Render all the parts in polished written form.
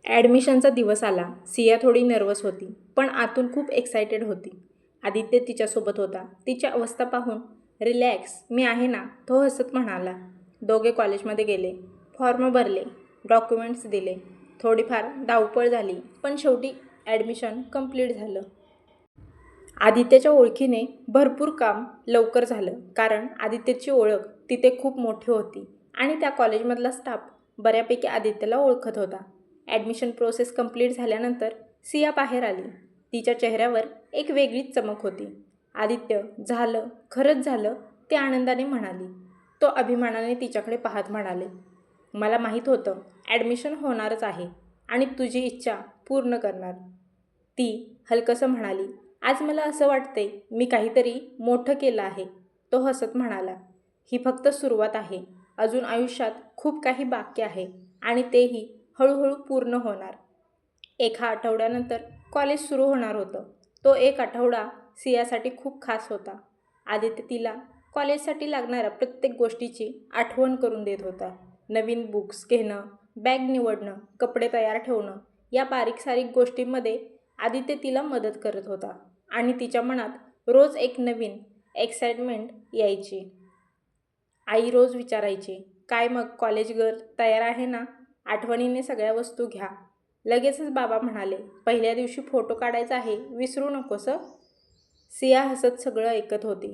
ॲडमिशनचा दिवस आला. सिया थोडी नर्वस होती, पण आतून खूप एक्सायटेड होती. आदित्य तिच्यासोबत होता. तिची अवस्था पाहून, रिलॅक्स, मी आहे ना, तो हसत म्हणाला. दोघे कॉलेजमध्ये गेले. फॉर्म भरले, डॉक्युमेंट्स दिले. थोडीफार धावपळ झाली, पण शेवटी ॲडमिशन कंप्लीट झालं. आदित्यच्या ओळखीने भरपूर काम लवकर झालं, कारण आदित्यची ओळख तिथे खूप मोठी होती आणि त्या कॉलेजमधला स्टाफ बऱ्यापैकी आदित्यला ओळखत होता. ॲडमिशन प्रोसेस कंप्लीट झाल्यानंतर सिया बाहेर आली. तिच्या चेहऱ्यावर एक वेगळीच चमक होती. आदित्य, झालं, खरंच झालं, ते आनंदाने म्हणाली. तो अभिमानाने तिच्याकडे पाहत म्हणाले, मला माहीत होतं ॲडमिशन होणारच आहे आणि तुझी इच्छा पूर्ण करणार. ती हलकसं म्हणाली, आज मला असं वाटतंय मी काहीतरी मोठं केलं आहे. तो हसत म्हणाला, ही फक्त सुरुवात आहे. अजून आयुष्यात खूप काही बाकी आहे आणि तेही हळूहळू पूर्ण होणार. एका आठवड्यानंतर कॉलेज सुरू होणार होतं. तो एक आठवडा सियासाठी खूप खास होता. आदित्य तिला कॉलेजसाठी लागणाऱ्या प्रत्येक गोष्टीची आठवण करून देत होता. नवीन बुक्स घेणं, बॅग निवडणं, कपडे तयार ठेवणं, या बारीक सारीक गोष्टींमध्ये आदित्य तिला मदत करत होता आणि तिच्या मनात रोज एक नवीन एक्साइटमेंट यायची. आई रोज विचारायची, काय मग कॉलेज गर्ल तयार आहे ना? आठवणीने सगळ्या वस्तू घ्या. लगेचच बाबा म्हणाले, पहिल्या दिवशी फोटो काढायचा आहे, विसरू नकोस. सिया हसत सगळं ऐकत होती.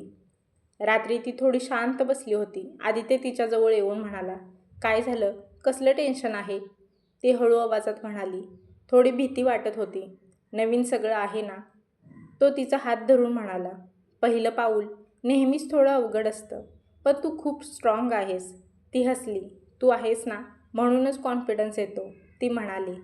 रात्री ती थोडी शांत बसली होती. आदित्य तिच्याजवळ येऊन म्हणाला, काय झालं, कसलं टेन्शन आहे? ती हळू आवाजात म्हणाली, थोडी भीती वाटत होती. नवीन सगळं आहे ना? तो तिचा हात धरून म्हणाला, पहिलं पाऊल नेहमीच थोडं अवघड असतं, पण तू खूप स्ट्रॉंग आहेस. ती हसली, तू आहेस ना, म्हणूनच कॉन्फिडन्स येतो, ती म्हणाली.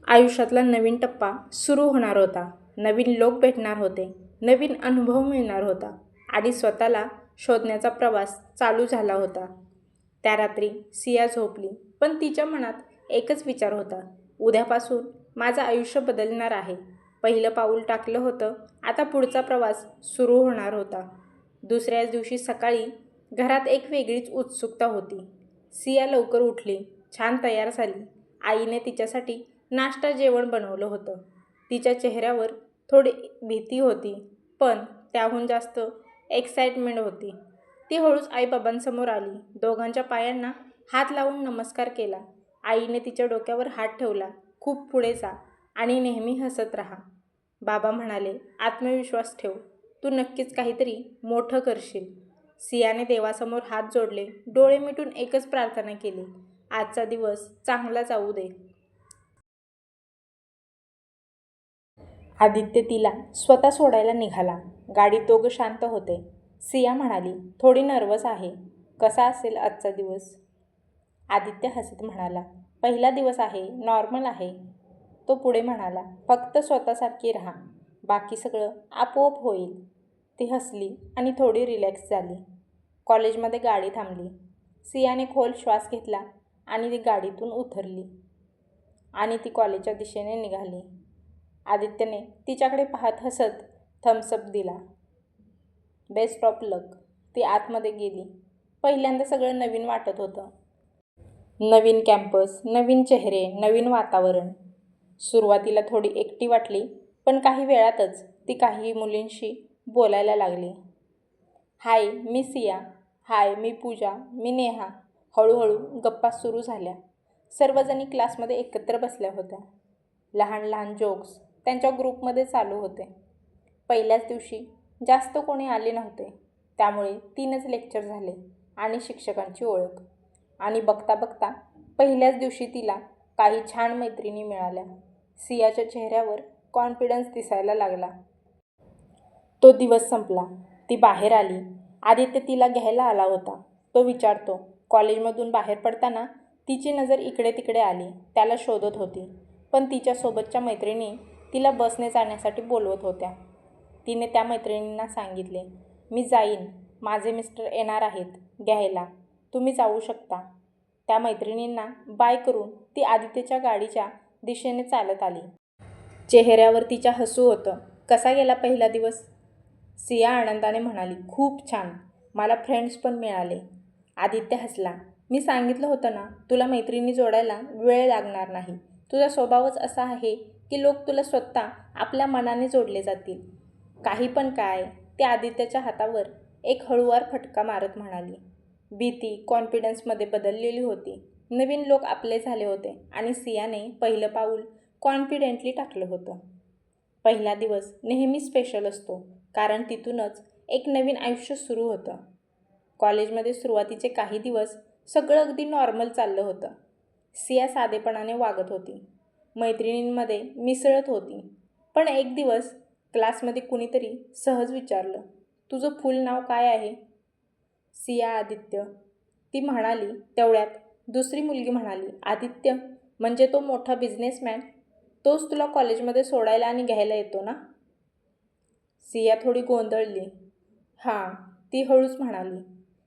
आयुष्यातला नवीन टप्पा सुरू होणार होता. नवीन लोक भेटणार होते, नवीन अनुभव मिळणार होता आणि स्वतःला शोधण्याचा प्रवास चालू झाला होता. त्या रात्री सिया झोपली, पण तिच्या मनात एकच विचार होता, उद्यापासून माझं आयुष्य बदलणार आहे. पहिलं पाऊल टाकलं होतं, आता पुढचा प्रवास सुरू होणार होता. दुसऱ्याच दिवशी सकाळी घरात एक वेगळीच उत्सुकता होती. सिया लवकर उठली, छान तयार झाली. आईने तिच्यासाठी नाश्ता जेवण बनवलं होतं. तिच्या चेहऱ्यावर थोडी भीती होती, पण त्याहून जास्त एक्साइटमेंट होती. ती हळूच आईबाबांसमोर आली. दोघांच्या पायांना हात लावून नमस्कार केला. आईने तिच्या डोक्यावर हात ठेवला. खूप पुढे जा आणि नेहमी हसत राहा. बाबा म्हणाले, आत्मविश्वास ठेव, तू नक्कीच काहीतरी मोठं करशील. सियाने देवासमोर हात जोडले, डोळे मिटून एकच प्रार्थना केली, आजचा दिवस चांगला जाऊ दे. आदित्य तिला स्वतः सोडायला निघाला. गाडीत दोघं शांत होते. सिया म्हणाली, थोडी नर्वस आहे. कसा असेल आजचा दिवस? आदित्य हसत म्हणाला, पहिला दिवस आहे, नॉर्मल आहे. तो पुढे म्हणाला, फक्त स्वतःसारखी राहा, बाकी सगळं आपोआप होईल. ती हसली आणि थोडी रिलॅक्स झाली. कॉलेजमध्ये गाडी थांबली. सियाने खोल श्वास घेतला आणि ती गाडीतून उतरली आणि ती कॉलेजच्या दिशेने निघाली. आदित्यने तिच्याकडे पाहत हसत थम्सअप दिला. बेस्ट ऑफ लक. ती आतमध्ये गेली. पहिल्यांदा सगळं नवीन वाटत होतं. नवीन कॅम्पस, नवीन चेहरे, नवीन वातावरण. सुरुवातीला थोडी एकटी वाटली, पण काही वेळातच ती काही मुलींशी बोलायला लागली. हाय, मी सिया. हाय, मी पूजा. मी नेहा. हळूहळू गप्पा सुरू झाल्या. सर्वजणी क्लासमध्ये एकत्र बसल्या होत्या. लहान लहान जोक्स त्यांच्या ग्रुपमध्ये चालू होते. पहिल्याच दिवशी जास्त कोणी आले नव्हते, त्यामुळे 3च लेक्चर झाले आणि शिक्षकांची ओळख. आणि बघता बघता पहिल्याच दिवशी तिला काही छान मैत्रिणी मिळाल्या. सियाच्या चेहऱ्यावर कॉन्फिडन्स दिसायला लागला. तो दिवस संपला. ती बाहेर आली. आदित्य तिला घ्यायला आला होता. तो विचारतो. कॉलेजमधून बाहेर पडताना तिची नजर इकडे तिकडे आली. त्याला शोधत होती, पण तिच्यासोबतच्या मैत्रिणी तिला बसने जाण्यासाठी बोलवत होत्या. तिने त्या मैत्रिणींना सांगितले, मी जाईन, माझे मिस्टर येणार आहेत घ्यायला, तुम्ही जाऊ शकता. त्या मैत्रिणींना बाय करून ती आदित्यच्या गाडीच्या दिशेने चालत आली. चेहऱ्यावर तिच्या हसू होतं. कसा गेला पहिला दिवस? सिया आनंदाने म्हणाली, खूप छान, मला फ्रेंड्स पण मिळाले. आदित्य हसला. मी सांगितलं होतं ना, तुला मैत्रिणी जोडायला वेळ लागणार नाही. तुझा स्वभावच असा आहे की लोक तुला स्वतः आपल्या मनाने जोडले जातील. काही पण काय, ती आदित्यच्या हातावर एक हळूवार फटका मारत म्हणाली. भीती कॉन्फिडन्समध्ये बदललेली होती. नवीन लोक आपले झाले होते आणि सियाने पहिलं पाऊल कॉन्फिडेंटली टाकलं होतं. पहिला दिवस नेहमी स्पेशल असतो, कारण तिथूनच एक नवीन आयुष्य सुरू होतं. कॉलेजमध्ये सुरुवातीचे काही दिवस सगळं अगदी नॉर्मल चाललं होतं. सिया साधेपणाने वागत होती, मैत्रिणींमध्ये मिसळत होती. पण एक दिवस क्लासमध्ये कुणीतरी सहज विचारलं, तुझं फुल नाव काय आहे? सिया आदित्य, ती म्हणाली. तेवढ्यात दुसरी मुलगी म्हणाली, आदित्य म्हणजे तो मोठा बिझनेसमॅन? तोच तुला कॉलेजमध्ये सोडायला आणि घ्यायला येतो ना? सिया थोडी गोंधळली. हां, ती हळूच म्हणाली.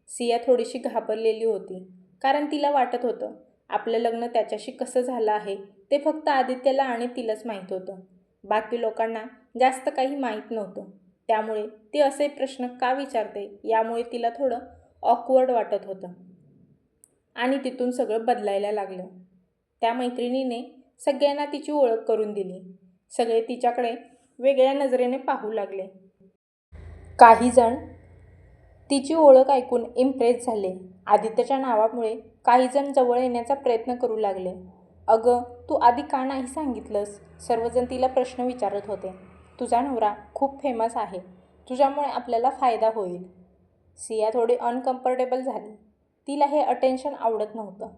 सिया थोडीशी घाबरलेली होती, कारण तिला वाटत होतं आपलं लग्न त्याच्याशी कसं झालं आहे ते फक्त आदित्यला आणि तिलाच माहीत होतं. बाकी लोकांना जास्त काही माहीत नव्हतं. त्यामुळे ती असे प्रश्न का विचारते यामुळे तिला थोडं ऑकवर्ड वाटत होतं. आणि तिथून सगळं बदलायला लागलं. त्या मैत्रिणीने सगळ्यांना तिची ओळख करून दिली. सगळे तिच्याकडे वेगळ्या नजरेने पाहू लागले. काही जण तिची ओळख ऐकून इम्प्रेस झाले. आदित्यच्या नावामुळे काही जण जवळ येण्याचा प्रयत्न करू लागले. अगं, तू आधी का नाही सांगितलंस? सर्वजण तिला प्रश्न विचारत होते. तुझा नवरा खूप फेमस आहे, तुझ्यामुळे आपल्याला फायदा होईल. सिया थोडी अनकम्फर्टेबल झाली. तिला हे अटेन्शन आवडत नव्हतं.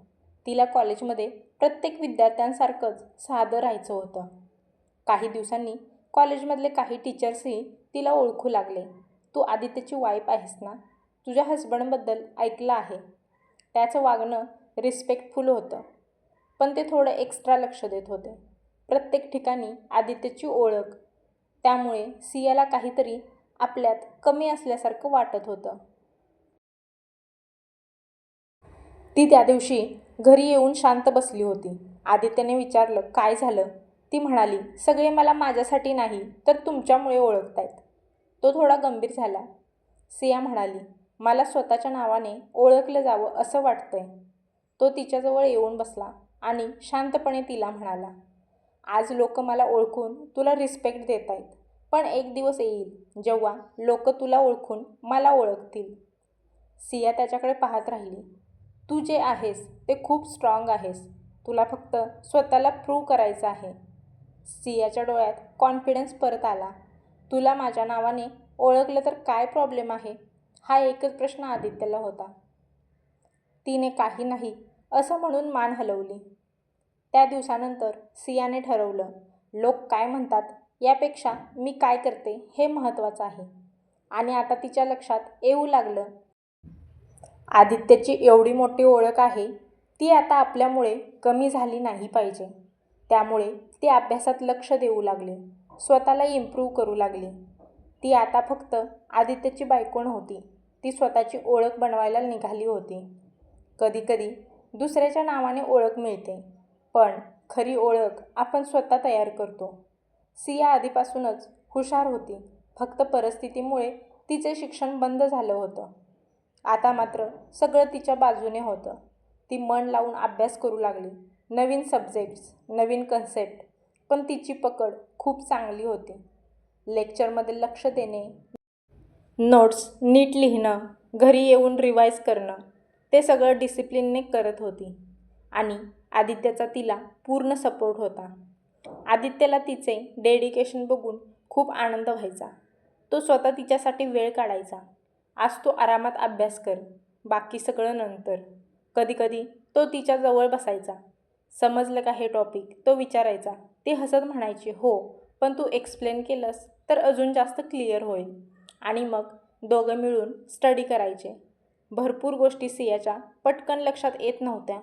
तिला कॉलेजमध्ये प्रत्येक विद्यार्थ्यांसारखंच साधं राहायचं होतं. काही दिवसांनी कॉलेजमधले काही टीचर्सही तिला ओळखू लागले. तू आदित्यची वाईफ आहेस ना? तुझ्या हस्बंडबद्दल ऐकलं आहे. त्याचं वागणं रिस्पेक्टफुल होतं, पण ते थोडं एक्स्ट्रा लक्ष देत होते. प्रत्येक ठिकाणी आदित्यची ओळख. त्यामुळे सियाला काहीतरी आपल्यात कमी असल्यासारखं वाटत होतं. ती त्या दिवशी घरी येऊन शांत बसली होती. आदित्यने विचारलं, काय झालं? ती म्हणाली, सगळे मला माझ्यासाठी नाही तर तुमच्यामुळे ओळखतायत. तो थोडा गंभीर झाला. सिया म्हणाली, मला स्वतःच्या नावाने ओळखलं जावं असं वाटतंय. तो तिच्याजवळ येऊन बसला आणि शांतपणे तिला म्हणाला, आज लोक मला ओळखून तुला रिस्पेक्ट देत आहेत, पण एक दिवस येईल जेव्हा लोक तुला ओळखून मला ओळखतील. सिया त्याच्याकडे पाहत राहिली. तू जे आहेस ते खूप स्ट्रॉंग आहेस. तुला फक्त स्वतःला प्रूव्ह करायचं आहे. सियाच्या डोळ्यात कॉन्फिडन्स परत आला. तुला माझ्या नावाने ओळखलं तर काय प्रॉब्लेम आहे? हा एकच प्रश्न आदित्यला होता. तिने काही नाही असं म्हणून मान हलवली. त्या दिवसानंतर सियाने ठरवलं, लोक काय म्हणतात यापेक्षा मी काय करते हे महत्त्वाचं आहे. आणि आता तिच्या लक्षात येऊ लागलं, आदित्यची एवढी मोठी ओळख आहे, ती आता आपल्यामुळे कमी झाली नाही पाहिजे. त्यामुळे ती अभ्यासात लक्ष देऊ लागली, स्वतःला इम्प्रूव्ह करू लागली. ती आता फक्त आदित्यची बायको नव्हती, ती स्वतःची ओळख बनवायला निघाली होती. कधीकधी दुसऱ्याच्या नावाने ओळख मिळते, पण खरी ओळख आपण स्वतः तयार करतो. सिया आधीपासूनच हुशार होती, फक्त परिस्थितीमुळे तिचे शिक्षण बंद झालं होतं. आता मात्र सगळं तिच्या बाजूने होतं. ती मन लावून अभ्यास करू लागली. नवीन सब्जेक्ट्स, नवीन कन्सेप्ट. पण तिची पकड खूप चांगली होती. लेक्चरमध्ये लक्ष देणे, नोट्स नीट लिहिणं, घरी येऊन रिवाईज करणं, ते सगळं डिसिप्लिनने करत होती. आणि आदित्यचा तिला पूर्ण सपोर्ट होता. आदित्यला तिचे डेडिकेशन बघून खूप आनंद व्हायचा. तो स्वतः तिच्यासाठी वेळ काढायचा. आज तू आरामात अभ्यास कर, बाकी सगळं नंतर. कधीकधी तो तिच्या जवळ बसायचा. समजलं का हे टॉपिक? तो विचारायचा. ती हसत म्हणायची, हो, पण तू एक्सप्लेन केलंस तर अजून जास्त क्लिअर होईल. आणि मग दोघं मिळून स्टडी करायचे. भरपूर गोष्टी सियाच्या पटकन लक्षात येत नव्हत्या,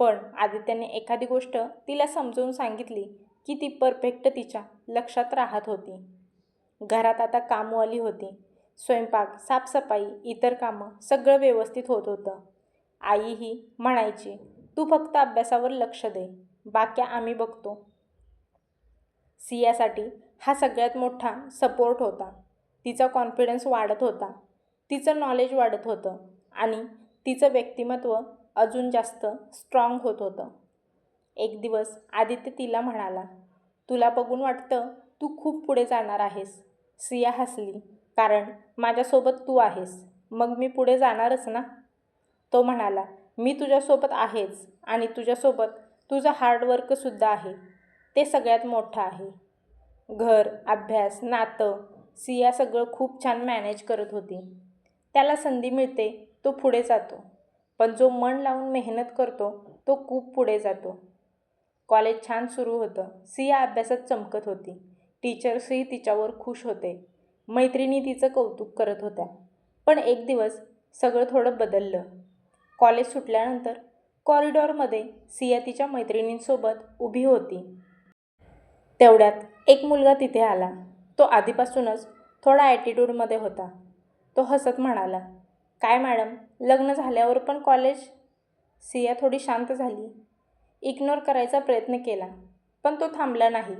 पण आदित्यने एखादी गोष्ट तिला समजून सांगितली की ती परफेक्ट तिच्या लक्षात राहत होती. घरात आता कामवाली होती. स्वयंपाक, साफसफाई, इतर कामं सगळं व्यवस्थित होत होतं. आईही म्हणायची, तू फक्त अभ्यासावर लक्ष दे, बाकी आम्ही बघतो. सियासाठी हा सगळ्यात मोठा सपोर्ट होता. तिचा कॉन्फिडन्स वाढत होता, तिचं नॉलेज वाढत होतं आणि तिचं व्यक्तिमत्व अजून जास्त स्ट्रॉंग होत होतं. एक दिवस आदित्य तिला म्हणाला, तुला बघून वाटतं तू खूप पुढे जाणार आहेस. सिया हसली, कारण माझ्यासोबत तू आहेस, मग मी पुढे जाणारच ना. तो म्हणाला, मी तुझ्यासोबत आहेच आणि तुझ्यासोबत तुझं हार्डवर्कसुद्धा आहे. ते सगळ्यात मोठं आहे. घर, अभ्यास, नातं, सिया सगळं खूप छान मॅनेज करत होती. त्याला संधी मिळते तो पुढे जातो, पण जो मन लावून मेहनत करतो तो खूप पुढे जातो. कॉलेज छान सुरू होतं. सिया अभ्यासात चमकत होती. टीचर्सही तिच्यावर खुश होते. मैत्रिणी तिचं कौतुक करत होत्या. पण एक दिवस सगळं थोडं बदललं. कॉलेज सुटल्यानंतर कॉरिडॉरमध्ये सिया तिच्या मैत्रिणींसोबत उभी होती. तेवढ्यात एक मुलगा तिथे आला. तो आधीपासूनच थोडा ॲटिट्यूडमध्ये होता. तो हसत म्हणाला, काय मॅडम, लग्न झाल्यावर पण कॉलेज? सिया थोडी शांत झाली. इग्नोर करायचा प्रयत्न केला, पण तो थांबला नाही.